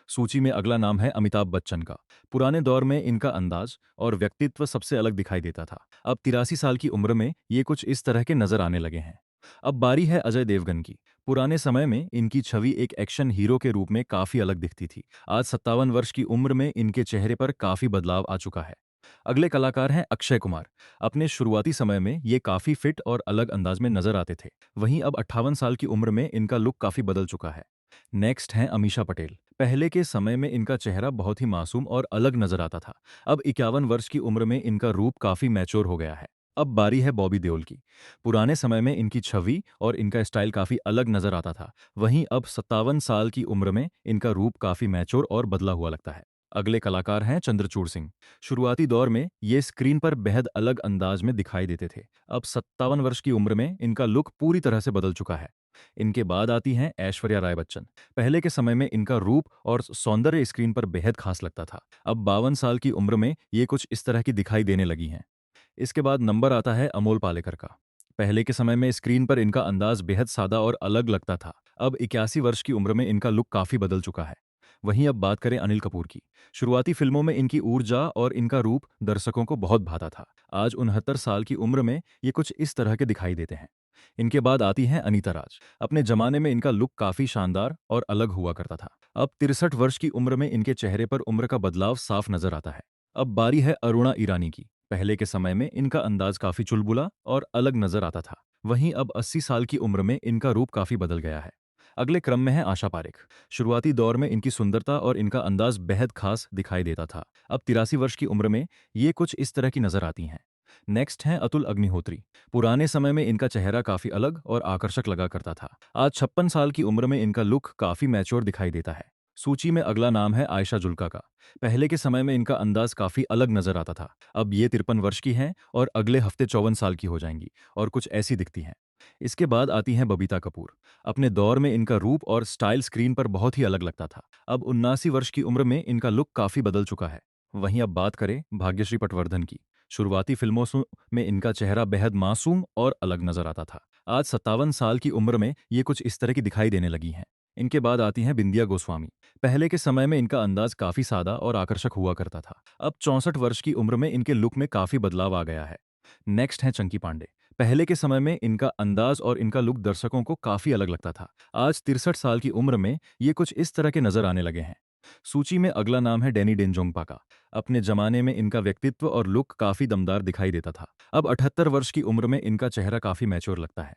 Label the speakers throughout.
Speaker 1: सूची में अगला नाम है अमिताभ बच्चन का। पुराने दौर में इनका अंदाज और व्यक्तित्व सबसे अलग दिखाई देता था। अब 83 साल की उम्र में ये कुछ इस तरह के नजर आने लगे हैं। अब बारी है अजय देवगन की। पुराने समय में इनकी छवि एक एक्शन हीरो के रूप में काफी अलग दिखती थी। आज 57 वर्ष की उम्र में इनके चेहरे पर काफी बदलाव आ चुका है। अगले कलाकार हैं अक्षय कुमार। अपने शुरुआती समय में ये काफी फिट और अलग अंदाज में नजर आते थे। वहीं अब 58 साल की उम्र में इनका लुक काफी बदल चुका है। नेक्स्ट हैं अमीषा पटेल। पहले के समय में इनका चेहरा बहुत ही मासूम और अलग नजर आता था। अब 51 वर्ष की उम्र में इनका रूप काफी मैच्योर हो गया है। अब बारी है बॉबी देओल की। पुराने समय में इनकी छवि और इनका स्टाइल काफी अलग नजर आता था। वहीं अब 57 साल की उम्र में इनका रूप काफी मैच्योर और बदला हुआ लगता है। अगले कलाकार हैं चंद्रचूड़ सिंह। शुरुआती दौर में ये स्क्रीन पर बेहद अलग अंदाज में दिखाई देते थे। अब 57 वर्ष की उम्र में इनका लुक पूरी तरह से बदल चुका है। इनके बाद आती हैं ऐश्वर्या राय बच्चन। पहले के समय में इनका रूप और सौंदर्य स्क्रीन पर बेहद खास लगता था। अब 52 साल की उम्र में ये कुछ इस तरह की दिखाई देने लगी हैं। इसके बाद नंबर आता है अमोल पालेकर का। पहले के समय में स्क्रीन पर इनका अंदाज बेहद सादा और अलग लगता था। अब 81 वर्ष की उम्र में इनका लुक काफी बदल चुका है। वहीं अब बात करें अनिल कपूर की। शुरुआती फिल्मों में इनकी ऊर्जा और इनका रूप दर्शकों को बहुत भाता था। आज 69 साल की उम्र में ये कुछ इस तरह के दिखाई देते हैं। इनके बाद आती हैं अनीता राज। अपने जमाने में इनका लुक काफी शानदार और अलग हुआ करता था। अब 63 वर्ष की उम्र में इनके चेहरे पर उम्र का बदलाव साफ नजर आता है। अब बारी है अरुणा ईरानी की। पहले के समय में इनका अंदाज काफी चुलबुला और अलग नजर आता था। वहीं अब 80 साल की उम्र में इनका रूप काफी बदल गया है। अगले क्रम में है आशा पारेख। शुरुआती दौर में इनकी सुंदरता और इनका अंदाज बेहद खास दिखाई देता था। अब 83 वर्ष की उम्र में ये कुछ इस तरह की नजर आती हैं। नेक्स्ट हैं अतुल अग्निहोत्री। पुराने समय में इनका चेहरा काफी अलग और आकर्षक लगा करता था। आज 56 साल की उम्र में इनका लुक काफी मैच्योर दिखाई देता है। सूची में अगला नाम है आयशा जुल्का का। पहले के समय में इनका अंदाज काफी अलग नजर आता था। अब ये 53 वर्ष की हैं और अगले हफ्ते 54 साल की हो जाएंगी और कुछ ऐसी दिखती हैं। इसके बाद आती हैं बबीता कपूर। अपने दौर में इनका रूप और स्टाइल स्क्रीन पर बहुत ही अलग लगता था। अब 79 वर्ष की उम्र में इनका लुक काफी बदल चुका है। वहीं अब बात करें भाग्यश्री पटवर्धन की। शुरुआती में इनका चेहरा बेहद मासूम और अलग नजर आता था। आज 57 साल की उम्र में ये कुछ इस तरह की दिखाई देने लगी हैं। इनके बाद आती हैं बिंदिया गोस्वामी। पहले के समय में इनका अंदाज काफी सादा और आकर्षक हुआ करता था। अब 64 वर्ष की उम्र में इनके लुक में काफी बदलाव आ गया है। नेक्स्ट है चंकी पांडे। पहले के समय में इनका अंदाज और इनका लुक दर्शकों को काफी अलग लगता था। आज 63 साल की उम्र में ये कुछ इस तरह के नजर आने लगे हैं। सूची में अगला नाम है डैनी डेंजोंगपा का। अपने जमाने में इनका व्यक्तित्व और लुक काफी दमदार दिखाई देता था। अब 78 वर्ष की उम्र में इनका चेहरा काफी मैच्योर लगता है।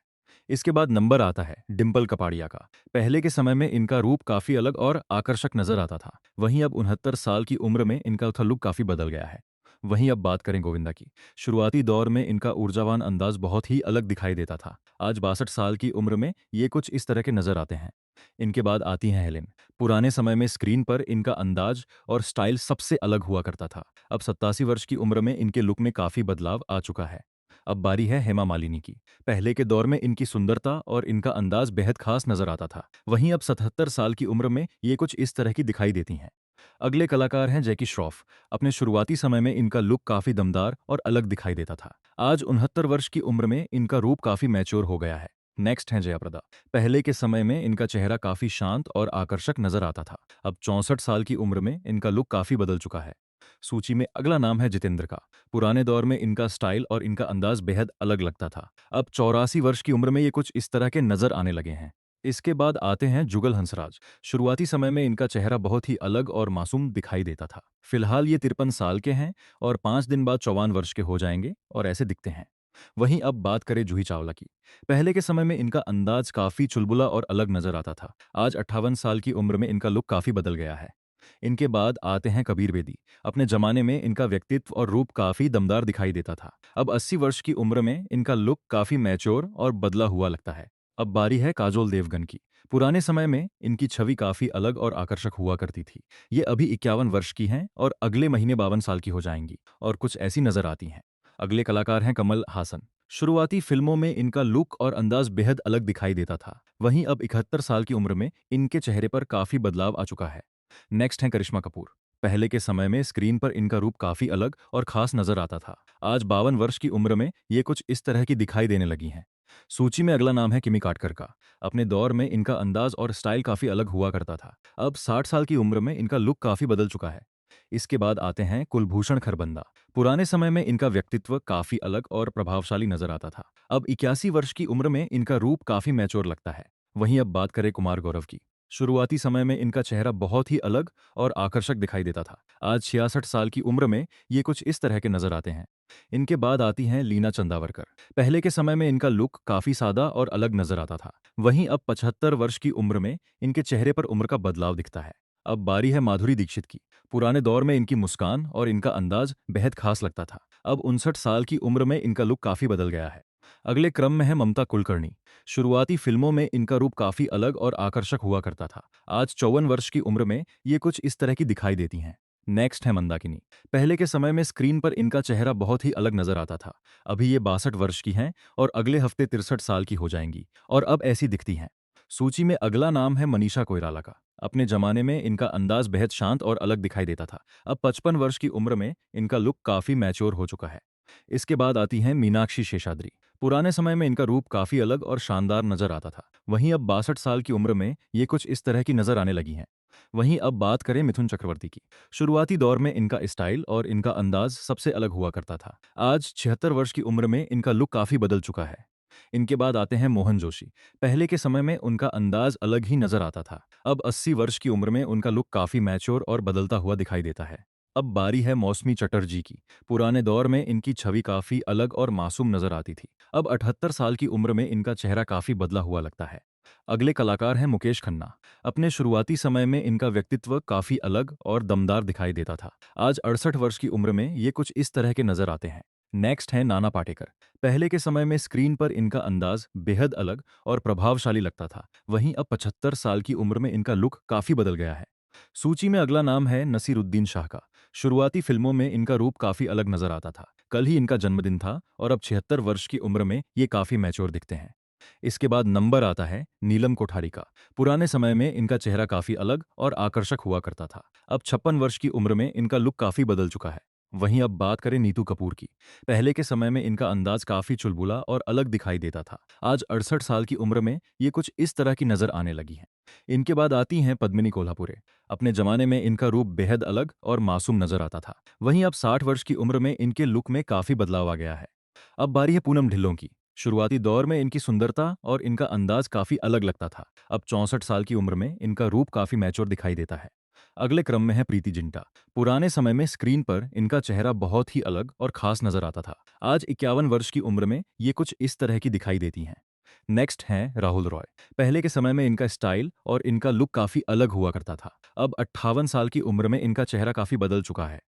Speaker 1: इसके बाद नंबर आता है डिम्पल कपाड़िया का। पहले के समय में इनका रूप काफी अलग और आकर्षक नजर आता था। वहीं अब 69 साल की उम्र में इनका लुक काफी बदल गया है। वहीं अब बात करें गोविंदा की। शुरुआती दौर में इनका ऊर्जावान अंदाज बहुत ही अलग दिखाई देता था। आज 62 साल की उम्र में ये कुछ इस तरह के नजर आते हैं। इनके बाद आती हैं हेलेन। पुराने समय में स्क्रीन पर इनका अंदाज और स्टाइल सबसे अलग हुआ करता था। अब 87 वर्ष की उम्र में इनके लुक में काफी बदलाव आ चुका है। अब बारी है हेमा मालिनी की। पहले के दौर में इनकी सुंदरता और इनका अंदाज बेहद खास नजर आता था। वहीं अब 77 साल की उम्र में ये कुछ इस तरह की दिखाई देती हैं। अगले कलाकार हैं जैकी श्रॉफ। अपने शुरुआती समय में इनका लुक काफी दमदार और अलग दिखाई देता था। आज 69 वर्ष की उम्र में इनका रूप काफी मैच्योर हो गया है। नेक्स्ट हैं जया प्रदा। पहले के समय में इनका चेहरा काफी शांत और आकर्षक नजर आता था। अब 64 साल की उम्र में इनका लुक काफी बदल चुका है। सूची में अगला नाम है जितेंद्र का। पुराने दौर में इनका स्टाइल और इनका अंदाज बेहद अलग लगता था। अब 84 वर्ष की उम्र में ये कुछ इस तरह के नजर आने लगे हैं। इसके बाद आते हैं जुगल हंसराज। शुरुआती समय में इनका चेहरा बहुत ही अलग और मासूम दिखाई देता था। फिलहाल ये 53 साल के हैं और 5 दिन बाद 54 वर्ष के हो जाएंगे और ऐसे दिखते हैं। वहीं अब बात करें जूही चावला की। पहले के समय में इनका अंदाज काफी चुलबुला और अलग नजर आता था। आज 58 साल की उम्र में इनका लुक काफी बदल गया है। इनके बाद आते हैं कबीर बेदी। अपने जमाने में इनका व्यक्तित्व और रूप काफी दमदार दिखाई देता था। अब 80 वर्ष की उम्र में इनका लुक काफी मैच्योर और बदला हुआ लगता है। अब बारी है काजोल देवगन की। पुराने समय में इनकी छवि काफी अलग और आकर्षक हुआ करती थी। ये अभी 51 वर्ष की हैं और अगले महीने 52 साल की हो जाएंगी और कुछ ऐसी नजर आती हैं। अगले कलाकार हैं कमल हासन। शुरुआती फिल्मों में इनका लुक और अंदाज बेहद अलग दिखाई देता था। वहीं अब 71 साल की उम्र में इनके चेहरे पर काफी बदलाव आ चुका है। नेक्स्ट है करिश्मा कपूर। पहले के समय में स्क्रीन पर इनका रूप काफी अलग और खास नजर आता था। आज 52 वर्ष की उम्र में ये कुछ इस तरह की दिखाई देने लगी हैं। सूची में अगला नाम है किमी काटकर का। अपने दौर में इनका अंदाज और स्टाइल काफ़ी अलग हुआ करता था। अब 60 साल की उम्र में इनका लुक काफ़ी बदल चुका है। इसके बाद आते हैं कुलभूषण खरबंदा। पुराने समय में इनका व्यक्तित्व काफ़ी अलग और प्रभावशाली नजर आता था। अब 81 वर्ष की उम्र में इनका रूप काफ़ी मैच्योर लगता है। वहीं अब बात करें कुमार गौरव की। शुरुआती समय में इनका चेहरा बहुत ही अलग और आकर्षक दिखाई देता था। आज 66 साल की उम्र में ये कुछ इस तरह के नजर आते हैं। इनके बाद आती हैं लीना चंदावरकर। पहले के समय में इनका लुक काफी सादा और अलग नजर आता था। वहीं अब 75 वर्ष की उम्र में इनके चेहरे पर उम्र का बदलाव दिखता है। अब बारी है माधुरी दीक्षित की। पुराने दौर में इनकी मुस्कान और इनका अंदाज बेहद खास लगता था। अब 59 साल की उम्र में इनका लुक काफी बदल गया है। अगले क्रम में है ममता कुलकर्णी। शुरुआती फिल्मों में इनका रूप काफी अलग और आकर्षक हुआ करता था। आज 54 वर्ष की उम्र में ये कुछ इस तरह की दिखाई देती हैं। नेक्स्ट है मंदाकिनी। पहले के समय में स्क्रीन पर इनका चेहरा बहुत ही अलग नजर आता था। अभी ये 62 वर्ष की हैं और अगले हफ्ते 63 साल की हो जाएंगी और अब ऐसी दिखती हैं। सूची में अगला नाम है मनीषा कोइराला का। अपने जमाने में इनका अंदाज बेहद शांत और अलग दिखाई देता था। अब 55 वर्ष की उम्र में इनका लुक काफी मैच्योर हो चुका है। इसके बाद आती हैं मीनाक्षी शेषाद्री। पुराने समय में इनका रूप काफी अलग और शानदार नजर आता था। वहीं अब 62 साल की उम्र में ये कुछ इस तरह की नजर आने लगी हैं। वहीं अब बात करें मिथुन चक्रवर्ती की। शुरुआती दौर में इनका स्टाइल और इनका अंदाज सबसे अलग हुआ करता था। आज 76 वर्ष की उम्र में इनका लुक काफी बदल चुका है। इनके बाद आते हैं मोहन जोशी। पहले के समय में उनका अंदाज अलग ही नजर आता था। अब 80 वर्ष की उम्र में उनका लुक काफी मैच्योर और बदलता हुआ दिखाई देता है। अब बारी है मौसमी चटर्जी की। पुराने दौर में इनकी छवि काफी अलग और मासूम नजर आती थी। अब 78 साल की उम्र में इनका चेहरा काफी बदला हुआ लगता है। अगले कलाकार हैं मुकेश खन्ना। अपने शुरुआती समय में इनका व्यक्तित्व काफी अलग और दमदार दिखाई देता था। आज 68 वर्ष की उम्र में ये कुछ इस तरह के नजर आते हैं। नेक्स्ट है नाना पाटेकर। पहले के समय में स्क्रीन पर इनका अंदाज बेहद अलग और प्रभावशाली लगता था। वहीं अब 75 साल की उम्र में इनका लुक काफी बदल गया है। सूची में अगला नाम है नसीरुद्दीन शाह का। शुरुआती फिल्मों में इनका रूप काफी अलग नजर आता था। कल ही इनका जन्मदिन था और अब 76 वर्ष की उम्र में ये काफी मैच्योर दिखते हैं। इसके बाद नंबर आता है नीलम कोठारी का। पुराने समय में इनका चेहरा काफी अलग और आकर्षक हुआ करता था। अब 56 वर्ष की उम्र में इनका लुक काफी बदल चुका है। वहीं अब बात करें नीतू कपूर की। पहले के समय में इनका अंदाज काफी चुलबुला और अलग दिखाई देता था। आज 68 साल की उम्र में ये कुछ इस तरह की नजर आने लगी हैं। इनके बाद आती हैं पद्मिनी कोल्हापुरे। अपने जमाने में इनका रूप बेहद अलग और मासूम नजर आता था। वहीं अब 60 वर्ष की उम्र में इनके लुक में काफी बदलाव आ गया है। अब बारी है पूनम ढिल्लों की। शुरुआती दौर में इनकी सुंदरता और इनका अंदाज काफी अलग लगता था। अब 64 साल की उम्र में इनका रूप काफी मैच्योर दिखाई देता है। अगले क्रम में है प्रीति जिंटा। पुराने समय में स्क्रीन पर इनका चेहरा बहुत ही अलग और खास नजर आता था। आज 51 वर्ष की उम्र में ये कुछ इस तरह की दिखाई देती हैं। नेक्स्ट हैं राहुल रॉय। पहले के समय में इनका स्टाइल और इनका लुक काफी अलग हुआ करता था। अब 58 साल की उम्र में इनका चेहरा काफी बदल चुका है।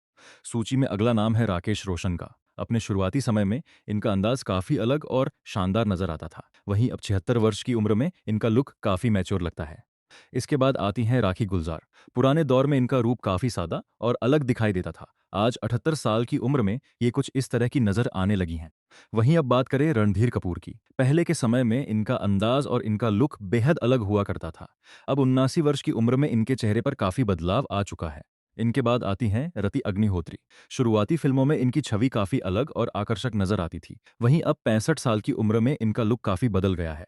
Speaker 1: सूची में अगला नाम है राकेश रोशन का। अपने शुरुआती समय में इनका अंदाज काफी अलग और शानदार नजर आता था। वहीं अब 76 वर्ष की उम्र में इनका लुक काफी मैच्योर लगता है। इसके बाद आती हैं राखी गुलजार। पुराने दौर में इनका रूप काफी सादा और अलग दिखाई देता था। आज 78 साल की उम्र में ये कुछ इस तरह की नजर आने लगी हैं। वहीं अब बात करें रणधीर कपूर की। पहले के समय में इनका अंदाज और इनका लुक बेहद अलग हुआ करता था। अब 79 वर्ष की उम्र में इनके चेहरे पर काफी बदलाव आ चुका है। इनके बाद आती हैं रति अग्निहोत्री। शुरुआती फिल्मों में इनकी छवि काफी अलग और आकर्षक नजर आती थी। वहीं अब 65 साल की उम्र में इनका लुक काफी बदल गया है।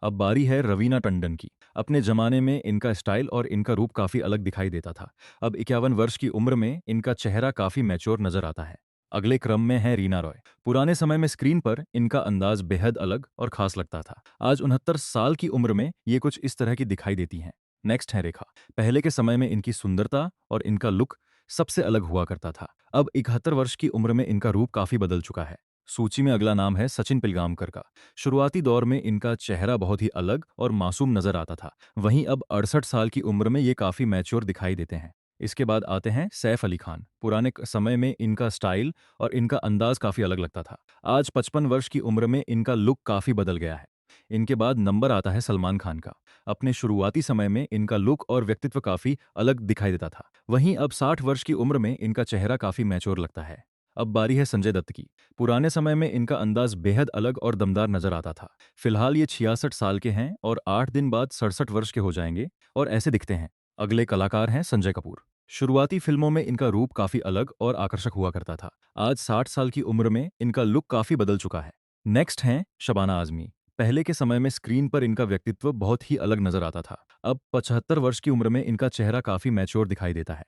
Speaker 1: अब बारी है रवीना टंडन की। अपने जमाने में इनका स्टाइल और इनका रूप काफी अलग दिखाई देता था। अब 51 वर्ष की उम्र में इनका चेहरा काफी मैच्योर नजर आता है। अगले क्रम में है रीना रॉय। पुराने समय में स्क्रीन पर इनका अंदाज बेहद अलग और खास लगता था। आज 69 साल की उम्र में ये कुछ इस तरह की दिखाई देती हैं। नेक्स्ट है रेखा। पहले के समय में इनकी सुंदरता और इनका लुक सबसे अलग हुआ करता था। अब 71 वर्ष की उम्र में इनका रूप काफी बदल चुका है। सूची में अगला नाम है सचिन पिलगामकर का। शुरुआती दौर में इनका चेहरा बहुत ही अलग और मासूम नजर आता था। वहीं अब 68 साल की उम्र में ये काफी मैच्योर दिखाई देते हैं। इसके बाद आते हैं सैफ अली खान। पुराने समय में इनका स्टाइल और इनका अंदाज काफी अलग लगता था। आज 55 वर्ष की उम्र में इनका लुक काफी बदल गया है। इनके बाद नंबर आता है सलमान खान का। अपने शुरुआती समय में इनका लुक और व्यक्तित्व काफी अलग दिखाई देता था। वहीं अब 60 वर्ष की उम्र में इनका चेहरा काफी मैच्योर लगता है। अब बारी है संजय दत्त की। पुराने समय में इनका अंदाज बेहद अलग और दमदार नजर आता था। फिलहाल ये 66 साल के हैं और 8 दिन बाद 67 वर्ष के हो जाएंगे और ऐसे दिखते हैं। अगले कलाकार हैं संजय कपूर। शुरुआती फिल्मों में इनका रूप काफी अलग और आकर्षक हुआ करता था। आज 60 साल की उम्र में इनका लुक काफी बदल चुका है। नेक्स्ट हैं शबाना आजमी। पहले के समय में स्क्रीन पर इनका व्यक्तित्व बहुत ही अलग नजर आता था। अब 75 वर्ष की उम्र में इनका चेहरा काफी मैच्योर दिखाई देता है।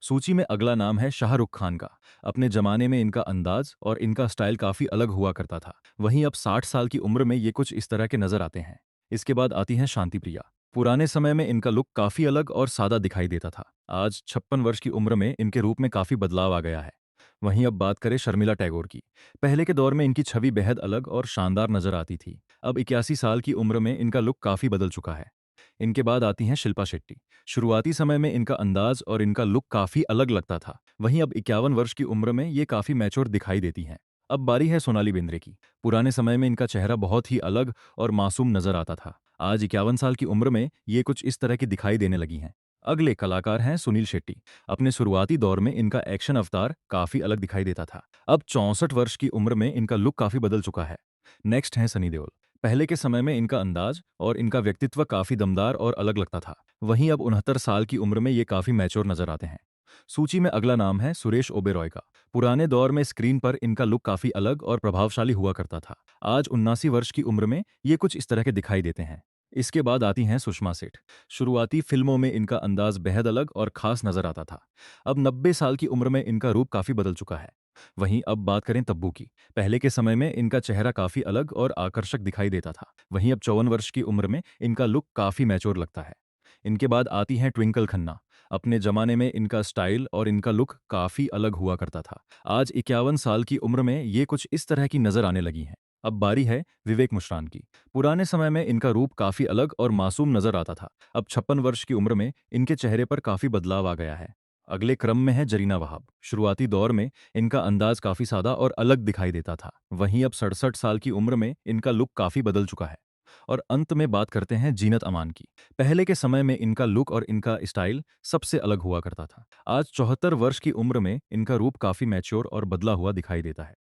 Speaker 1: सूची में अगला नाम है शाहरुख खान का। अपने जमाने में इनका अंदाज और इनका स्टाइल काफी अलग हुआ करता था। वहीं अब 60 साल की उम्र में ये कुछ इस तरह के नजर आते हैं। इसके बाद आती हैं शांति प्रिया। पुराने समय में इनका लुक काफी अलग और सादा दिखाई देता था। आज 56 वर्ष की उम्र में इनके रूप में काफी बदलाव आ गया है। वहीं अब बात करें शर्मिला टैगोर की। पहले के दौर में इनकी छवि बेहद अलग और शानदार नजर आती थी। अब 81 साल की उम्र में इनका लुक काफी बदल चुका है। इनके बाद आती हैं शिल्पा शेट्टी। शुरुआती समय में इनका अंदाज और इनका लुक काफी अलग लगता था। वहीं अब 51 वर्ष की उम्र में ये काफी मैच्योर दिखाई देती हैं। अब बारी है सोनाली बेंद्रे की। पुराने समय में इनका चेहरा बहुत ही अलग और मासूम नजर आता था। आज 51 साल की उम्र में ये कुछ इस तरह की दिखाई देने लगी हैं। अगले कलाकार हैं सुनील शेट्टी। अपने शुरुआती दौर में इनका एक्शन अवतार काफी अलग दिखाई देता था। अब 64 वर्ष की उम्र में इनका लुक काफी बदल चुका है। नेक्स्ट हैं सनी देओल। पहले के समय में इनका अंदाज और इनका व्यक्तित्व काफी दमदार और अलग लगता था। वहीं अब 69 साल की उम्र में ये काफी मैच्योर नजर आते हैं। सूची में अगला नाम है सुरेश ओबेरॉय का। पुराने दौर में स्क्रीन पर इनका लुक काफी अलग और प्रभावशाली हुआ करता था। आज 79 वर्ष की उम्र में ये कुछ इस तरह के दिखाई देते हैं। इसके बाद आती हैं सुषमा सेठ। शुरुआती फिल्मों में इनका अंदाज बेहद अलग और खास नजर आता था। अब 90 साल की उम्र में इनका रूप काफी बदल चुका है। वहीं अब बात करें तब्बू की। पहले के समय में इनका चेहरा काफी अलग और आकर्षक दिखाई देता था। वहीं अब 54 वर्ष की उम्र में इनका लुक काफी मैच्योर लगता है। इनके बाद आती हैं ट्विंकल खन्ना। अपने जमाने में इनका स्टाइल और इनका लुक काफी अलग हुआ करता था। आज 51 साल की उम्र में ये कुछ इस तरह की नजर आने लगी हैं। अब बारी है विवेक मुश्रान की। पुराने समय में इनका रूप काफी अलग और मासूम नजर आता था। अब 56 वर्ष की उम्र में इनके चेहरे पर काफी बदलाव आ गया है। अगले क्रम में है जरीना वहाब। शुरुआती दौर में इनका अंदाज काफी सादा और अलग दिखाई देता था। वहीं अब 67 साल की उम्र में इनका लुक काफी बदल चुका है। और अंत में बात करते हैं जीनत अमान की। पहले के समय में इनका लुक और इनका स्टाइल सबसे अलग हुआ करता था। आज 74 वर्ष की उम्र में इनका रूप काफी मैच्योर और बदला हुआ दिखाई देता है।